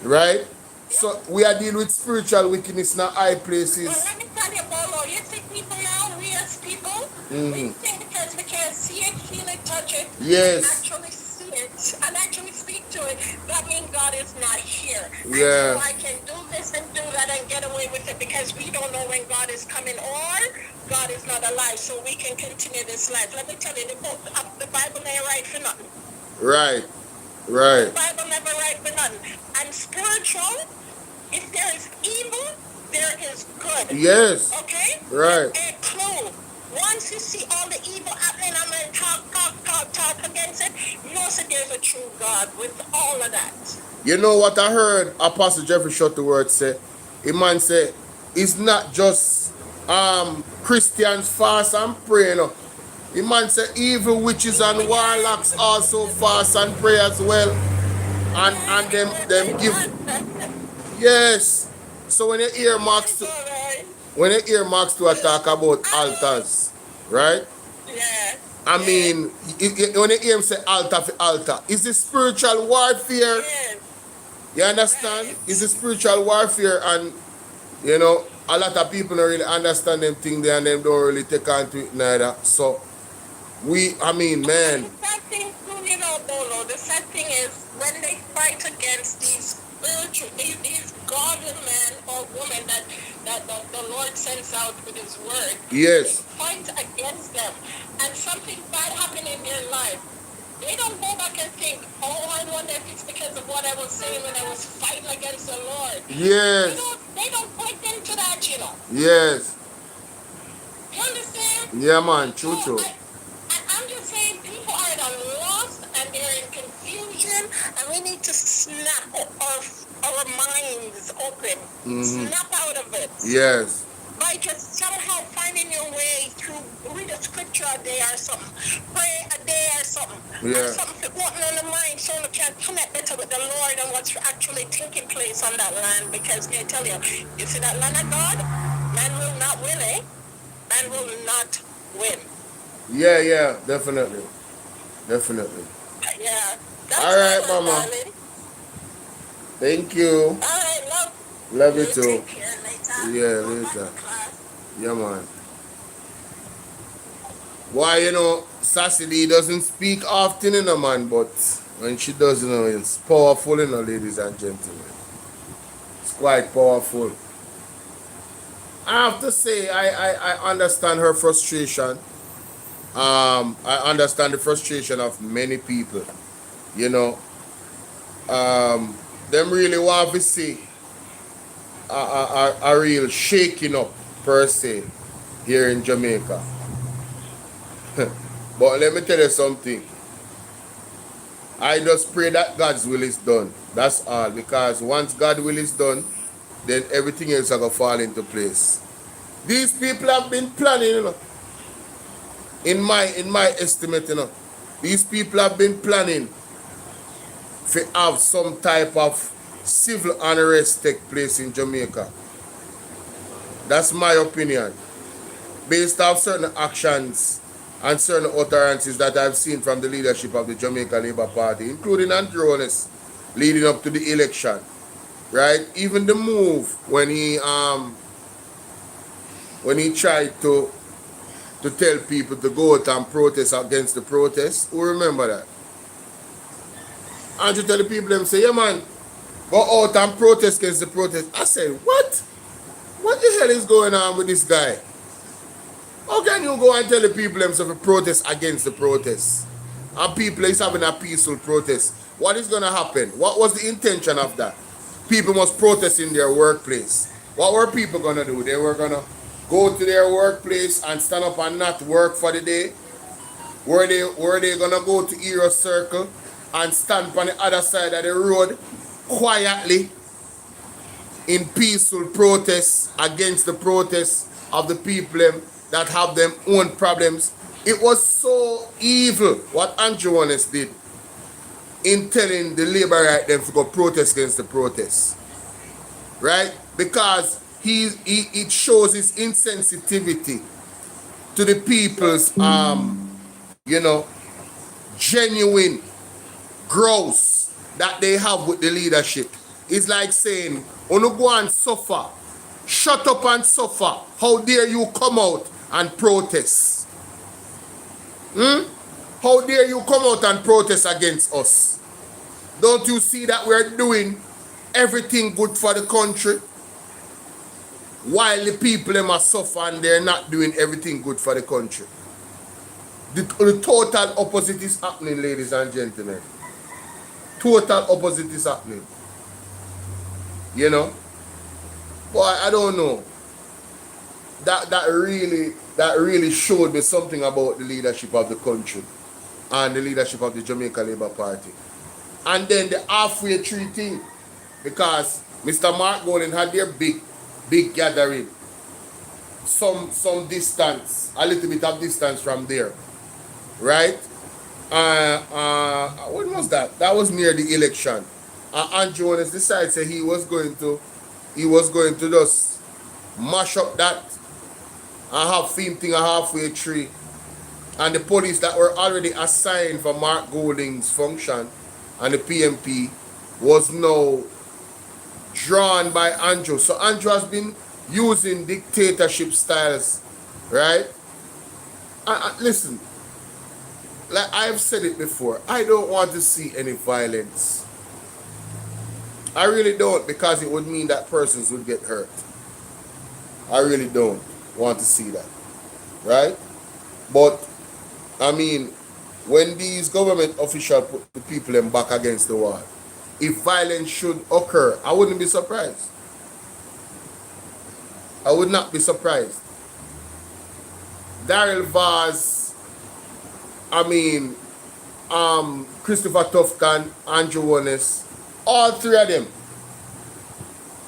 Right? So we are dealing with spiritual wickedness in high places. Well, let me tell you, Bolo, you see people now, we as people, we think because we can see it, feel it, touch it, yes, and actually see it, and actually speak to it, that means God is not here. Yeah. And so I can do this and do that and get away with it because we don't know when God is coming or God is not alive, so we can continue this life. Let me tell you, the Bible ain't right for nothing. Right. Right. The Bible never right for nothing. And spiritual, if there is evil, there is good. Yes. Okay? Right. A clue. Once you see all the evil happening, I'm going to talk against it. You know that there's a true God with all of that. You know what I heard Apostle Jeffrey Shuttleworth say? A man say, it's not just Christians fast and pray, no. The man say evil witches and warlocks also fast and pray as well. And them give. Yes. So when you hear Marx to talk about altars, right? Yeah. I mean, when you hear him say altar for altar, is it spiritual warfare? Yes. You understand? It's a spiritual warfare, and you know, a lot of people don't really understand them things there and them don't really take on to it neither. So I mean, man. The sad thing, you know, Bolo, the sad thing is when they fight against these spiritual, these godly men or women that the Lord sends out with His word. Yes. They fight against them, and something bad happened in their life. They don't go back and think, oh, I wonder if it's because of what I was saying when I was fighting against the Lord. Yes. They don't point into that, you know. Yes. You understand? Yeah, man. True. I'm just saying people are at a loss and they're in confusion, and we need to snap our minds open. Snap out of it. Yes. By just somehow finding your way through, read a scripture a day or something, pray a day or something, Yeah. or something floating on the mind so you can connect better with the Lord and what's actually taking place on that land. Because I tell you see that land of God, man will not win, eh? Man will not win. Yeah, definitely. Yeah. That's All right, all, Mama. darling. Thank you. All right, Love you too. Take care later. Yeah, Go back later. to class. Yeah, man. Why, you know, Sassy Lee doesn't speak often, you know, man, but when she does, you know, it's powerful, you know, ladies and gentlemen. It's quite powerful. I have to say, I understand her frustration. I understand the frustration of many people, you know. Them really want to see a real shaking up, per se, here in Jamaica. But let me tell you something. I just pray that God's will is done. That's all. Because once God's will is done, then everything else is going to fall into place. These people have been planning, you know. In my estimate, you know. These people have been planning to have some type of civil unrest take place in Jamaica. That's my opinion. Based off certain actions and certain utterances that I've seen from the leadership of the Jamaica Labour Party, including Andronis, leading up to the election, right? Even the move when he tried to tell people to go out and protest against the protest. Who remember that? And to tell the people, them say, yeah man, go out and protest against the protest. I said, what? What the hell is going on with this guy? How can you go and tell the people themselves to protest against the protest? And people is having a peaceful protest. What is going to happen? What was the intention of that? People must protest in their workplace. What were people going to do? They were going to go to their workplace and stand up and not work for the day? Were they going to go to Hero Circle and stand on the other side of the road quietly in peaceful protest against the protests of the people that have them own problems? It was so evil what Andronis did in telling the labor right them to go protest against the protests, right? Because it shows his insensitivity to the people's you know, genuine grouse that they have with the leadership. It's like saying, "Ono go and suffer, shut up and suffer. How dare you come out and protest? How dare you come out and protest against us? Don't you see that we're doing everything good for the country? While the people them are suffering, they're not doing everything good for the country." The total opposite is happening, ladies and gentlemen. Total opposite is happening. You know? Boy, I don't know. That really showed me something about the leadership of the country and the leadership of the Jamaica Labour Party. And then the halfway tree thing, because Mr. Mark Golding had their big gathering. Some distance, a little bit of distance from there. Right? When was that? That was near the election. And Jonas decided that he was going to just mash up that and have theme thing a halfway tree. And the police that were already assigned for Mark Golding's function and the PMP was now drawn by Andrew. So Andrew has been using dictatorship styles, right? Listen, like I've said it before, I don't want to see any violence. I really don't, because it would mean that persons would get hurt. I really don't want to see that, right? But, I mean, when these government officials put the people them back against the wall, if violence should occur, I wouldn't be surprised. I would not be surprised. Daryl Vaz, I mean, Christopher Tufton, Andrew Wallace, all three of them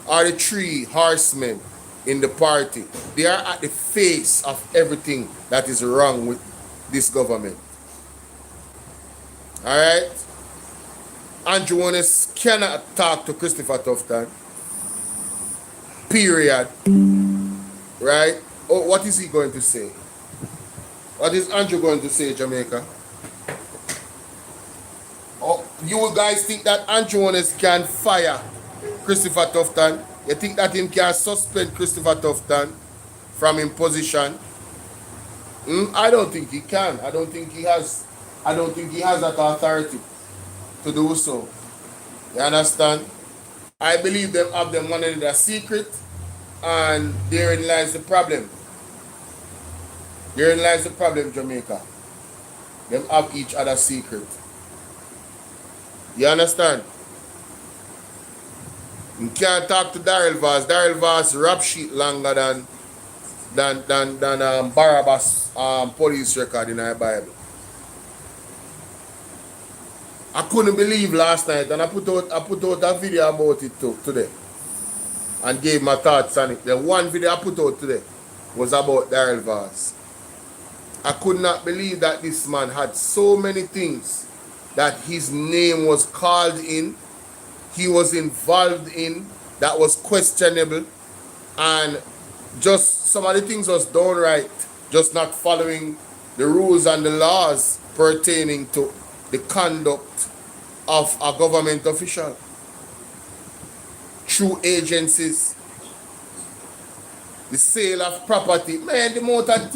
are the three horsemen in the party. They are at the face of everything that is wrong with this government. Alright? Andrew Wallace cannot talk to Christopher Tufton. Period. Right? Oh, what is he going to say? What is Andrew going to say, Jamaica? Oh, you guys think that Andrew Wallace can fire Christopher Tufton? You think that him can suspend Christopher Tufton from his position? I don't think he can. I don't think he has that authority to do so. You understand? I believe them have them money in a secret, and therein lies the problem. Therein lies the problem, Jamaica. Them have each other's secret. You understand? You can't talk to Daryl Vaz. Daryl Vaz rap sheet longer than Barabbas police record in the Bible. I couldn't believe last night, and I put out a video about it today and gave my thoughts on it. The one video I put out today was about Daryl Vaz. I could not believe that this man had so many things that his name was called in, he was involved in, that was questionable, and just some of the things was done right, just not following the rules and the laws pertaining to the conduct of a government official through agencies, the sale of property. Man, the amount of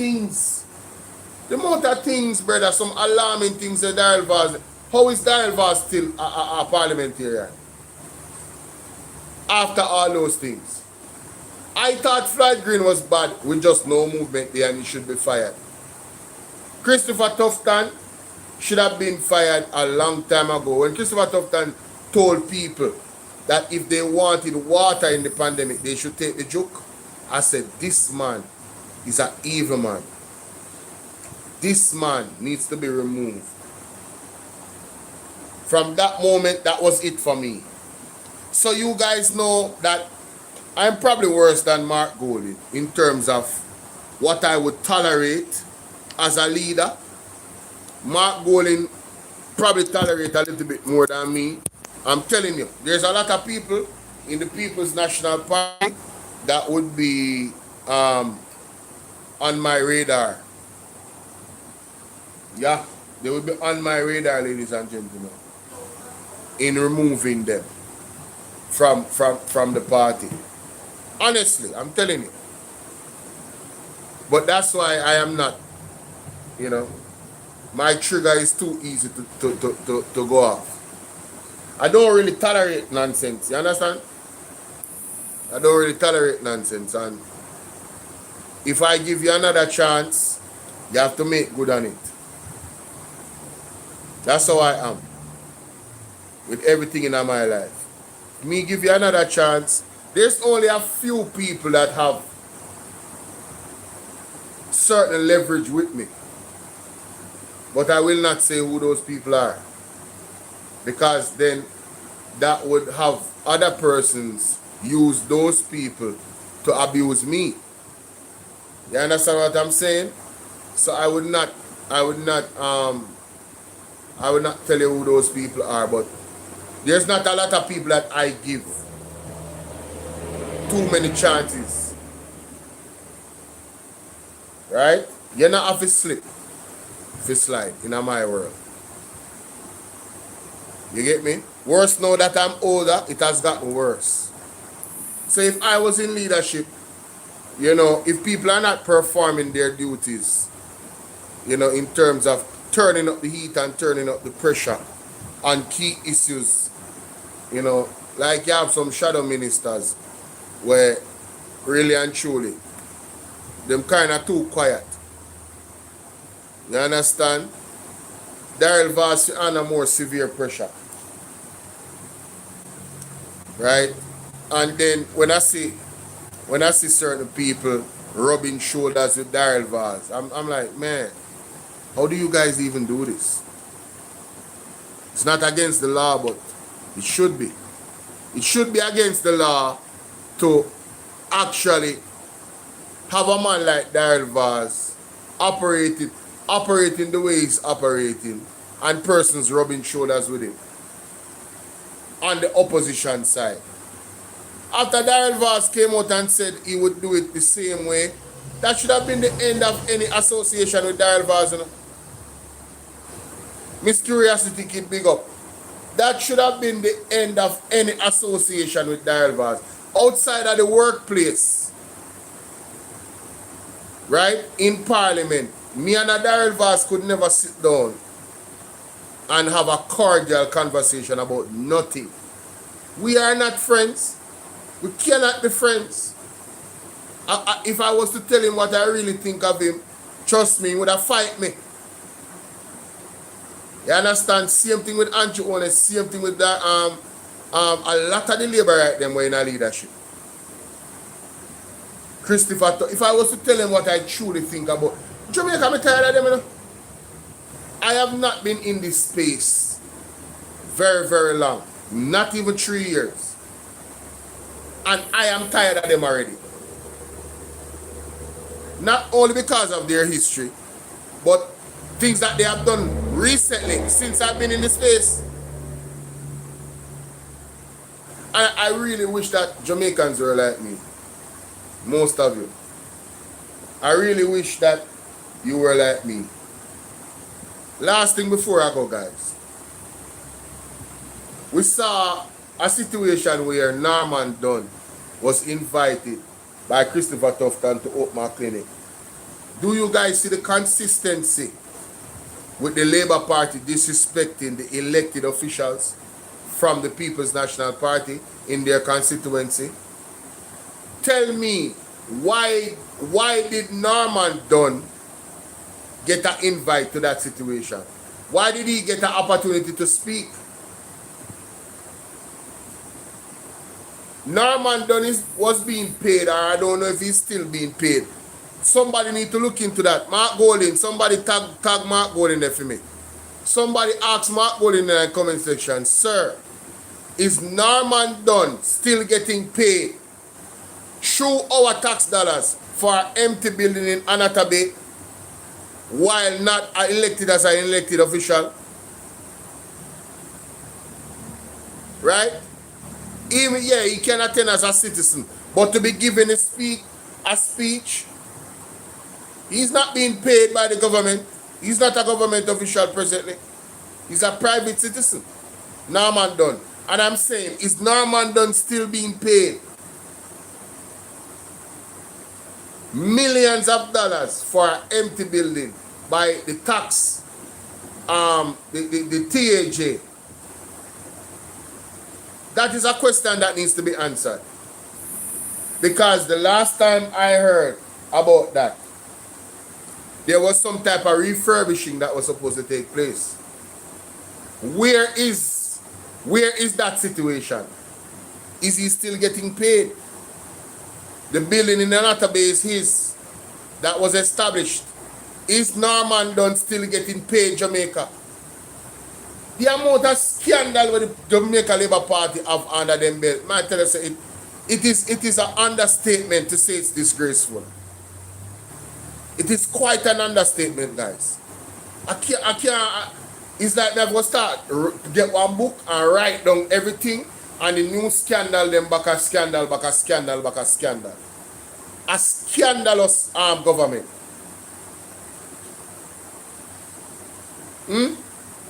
things, brother, some alarming things that Daryl Vaz. How is Daryl Vaz still a parliamentarian after all those things? I thought Floyd Green was bad with just no movement there and he should be fired. Christopher Tufton should have been fired a long time ago. When Christopher Tufton told people that if they wanted water in the pandemic, they should take the joke, I said, this man is an evil man. This man needs to be removed. From that moment, that was it for me. So you guys know that I'm probably worse than Mark Golding in terms of what I would tolerate as a leader. Mark Golding probably tolerate a little bit more than me. I'm telling you, there's a lot of people in the People's National Party that would be on my radar. Yeah, they would be on my radar, ladies and gentlemen, in removing them from the party. Honestly, I'm telling you. But that's why I am not, my trigger is too easy to go off. I don't really tolerate nonsense, you understand? I don't really tolerate nonsense, and if I give you another chance, you have to make good on it. That's how I am with everything in my life. Me give you another chance. There's only a few people that have certain leverage with me. But I will not say who those people are. Because then that would have other persons use those people to abuse me. You understand what I'm saying? So I would not tell you who those people are, but there's not a lot of people that I give too many chances. Right? You're not have to slip, if you slide in my world. You get me? Worse now that I'm older, it has gotten worse. So if I was in leadership, if people are not performing their duties, in terms of turning up the heat and turning up the pressure on key issues, like you have some shadow ministers where really and truly, them kind of too quiet. You understand? Daryl Vaz under more severe pressure. Right? And then when I see certain people rubbing shoulders with Daryl Vaz, I'm like, man, how do you guys even do this? It's not against the law, but it should be. It should be against the law to actually have a man like Daryl Vaz operating the way he's operating, and persons rubbing shoulders with him on the opposition side. After Daryl Vaz came out and said he would do it the same way, that should have been the end of any association with Daryl Vaz. Miss Curiosity Kid, big up. That should have been the end of any association with Daryl Vaz. Outside of the workplace, right? In Parliament, Me and a Daryl Voss could never sit down and have a cordial conversation about nothing. We are not friends. We cannot be friends. If I was to tell him what I really think of him, trust me, he would have fight me. You understand? Same thing with Andrew Ones, same thing with that, a lot of the labor right them were in a leadership. Christopher, if I was to tell him what I truly think about Jamaica, I'm tired of them, you know? I have not been in this space very, very long. Not even 3 years. And I am tired of them already. Not only because of their history, but things that they have done recently since I've been in this space. And I really wish that Jamaicans were like me. Most of you. I really wish that you were like me. Last thing before I go, guys. We saw a situation where Norman Dunn was invited by Christopher Tufton to open a clinic. Do you guys see the consistency with the Labour Party disrespecting the elected officials from the People's National Party in their constituency? Tell me, why did Norman Dunn get an invite to that situation? Why did he get an opportunity to speak? Norman Dunn was being paid, or I don't know if he's still being paid. Somebody need to look into that. Mark Golding, somebody tag Mark Golding there for me. Somebody ask Mark Golding in the comment section, sir, is Norman Dunn still getting paid through our tax dollars for an empty building in Anata Bay while not elected as an elected official? Right? Even, yeah, he can attend as a citizen, but to be given a speech, he's not being paid by the government. He's not a government official presently. He's a private citizen. Norman Dunn. And I'm saying, is Norman Dunn still being paid millions of dollars for an empty building by the tax, the TAJ? That is a question that needs to be answered. Because the last time I heard about that, there was some type of refurbishing that was supposed to take place. Where is that situation? Is he still getting paid? The building in Anata Bay is his. That was established. Is Norman Dunn still getting paid, Jamaica? The amount of scandal with the Jamaica Labour Party have under them belt, man, I tell you, it is an understatement to say it's disgraceful. It is quite an understatement, guys. I can't, it's like they're going to start, get one book and write down everything, and the new scandal, then back a scandal, back a scandal, back a scandal. A scandalous government.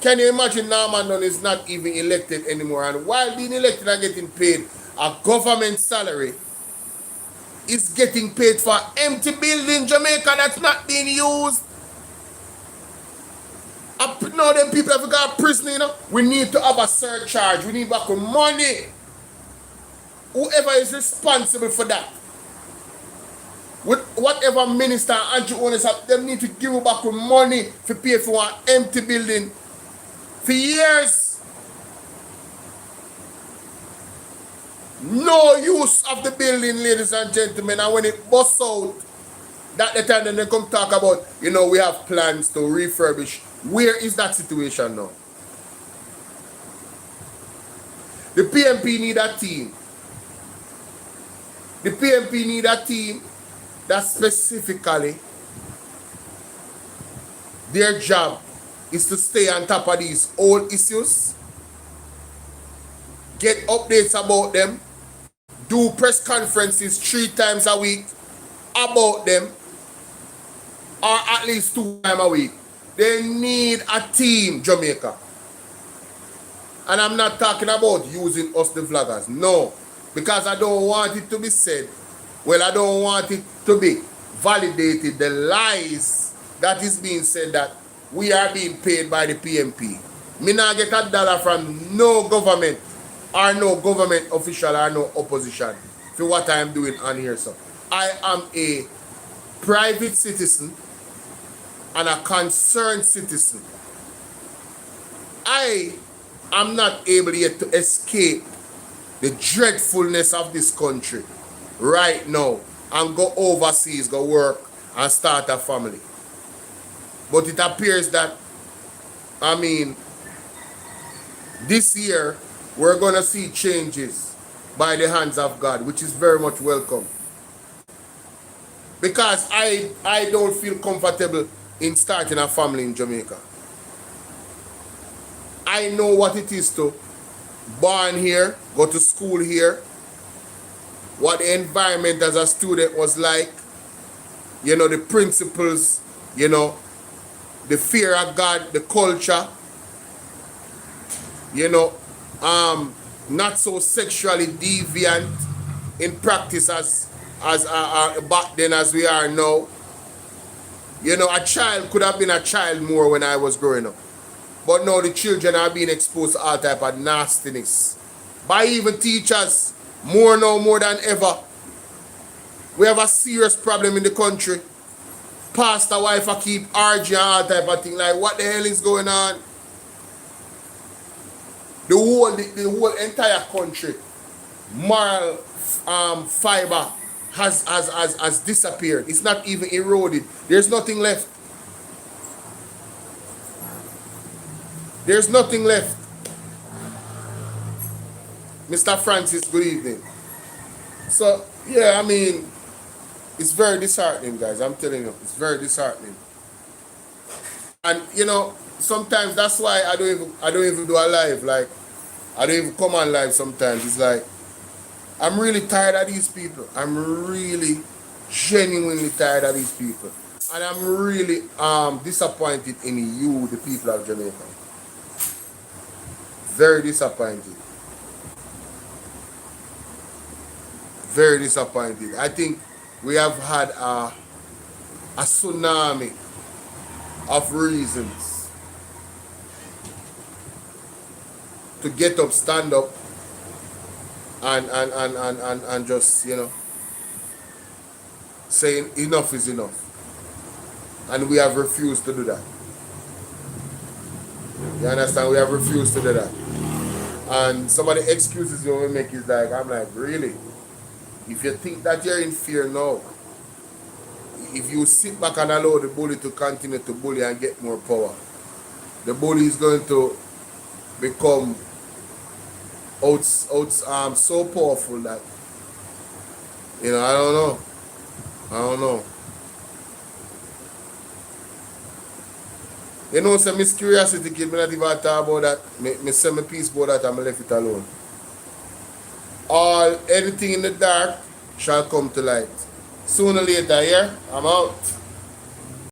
Can you imagine Norman Dunn is not even elected anymore, and while being elected and getting paid a government salary, is getting paid for empty building Jamaica that's not being used? Now them people have got prison, you know. We need to have a surcharge. We need back money. Whoever is responsible for that, with whatever minister Andrew Ones have, them need to give back money to pay for an empty building for years. No use of the building, ladies and gentlemen, and when it busts out, that the time then they come talk about, you know, we have plans to refurbish. Where is that situation now? The PMP need a team. The PMP need a team that specifically their job is to stay on top of these old issues, get updates about them, do press conferences 3 times a week about them, or at least 2 times a week. They need a team, Jamaica. And I'm not talking about using us the vloggers. No. Because I don't want it to be said. Well, I don't want it to be validated. The lies that is being said that we are being paid by the PMP. Me not get a dollar from no government or no government official or no opposition for what I am doing on here. So I am a private citizen and a concerned citizen. I am not able yet to escape the dreadfulness of this country right now and go overseas, go work and start a family. But it appears that, I mean, this year we're going to see changes by the hands of God, which is very much welcome. Because I don't feel comfortable in starting a family in Jamaica. I know what it is to born here, go to school here, what the environment as a student was like, you know, the principles, you know, the fear of God, the culture, you know, not so sexually deviant in practice as back then as we are now. You know, a child could have been a child more when I was growing up. But now the children are being exposed to all type of nastiness. By even teachers, more now, more than ever. We have a serious problem in the country. Pastor wife I keep arguing all type of thing. Like, what the hell is going on? The whole entire country, moral fiber has disappeared. It's not even eroded. There's nothing left. There's nothing left. Mr. Francis, good evening. So, yeah, I mean, it's very disheartening, guys. I'm telling you, it's very disheartening. And, you know, sometimes that's why I don't even do a live. Like, I don't even come on live sometimes. It's like, I'm really tired of these people. I'm really genuinely tired of these people. And I'm really disappointed in you, the people of Jamaica. Very disappointed. Very disappointed. I think we have had a tsunami of reasons to get up, stand up, and just, you know, saying enough is enough. And we have refused to do that. You understand? We have refused to do that. And some of the excuses you will make is like, I'm like, really? If you think that you're in fear now, if you sit back and allow the bully to continue to bully and get more power, the bully is going to become so powerful that, you know, I don't know. You know, so Miss Curiosity kid, me not even talk about that. Me say my piece about that and I left it alone. Anything in the dark shall come to light. Sooner or later, yeah? I'm out.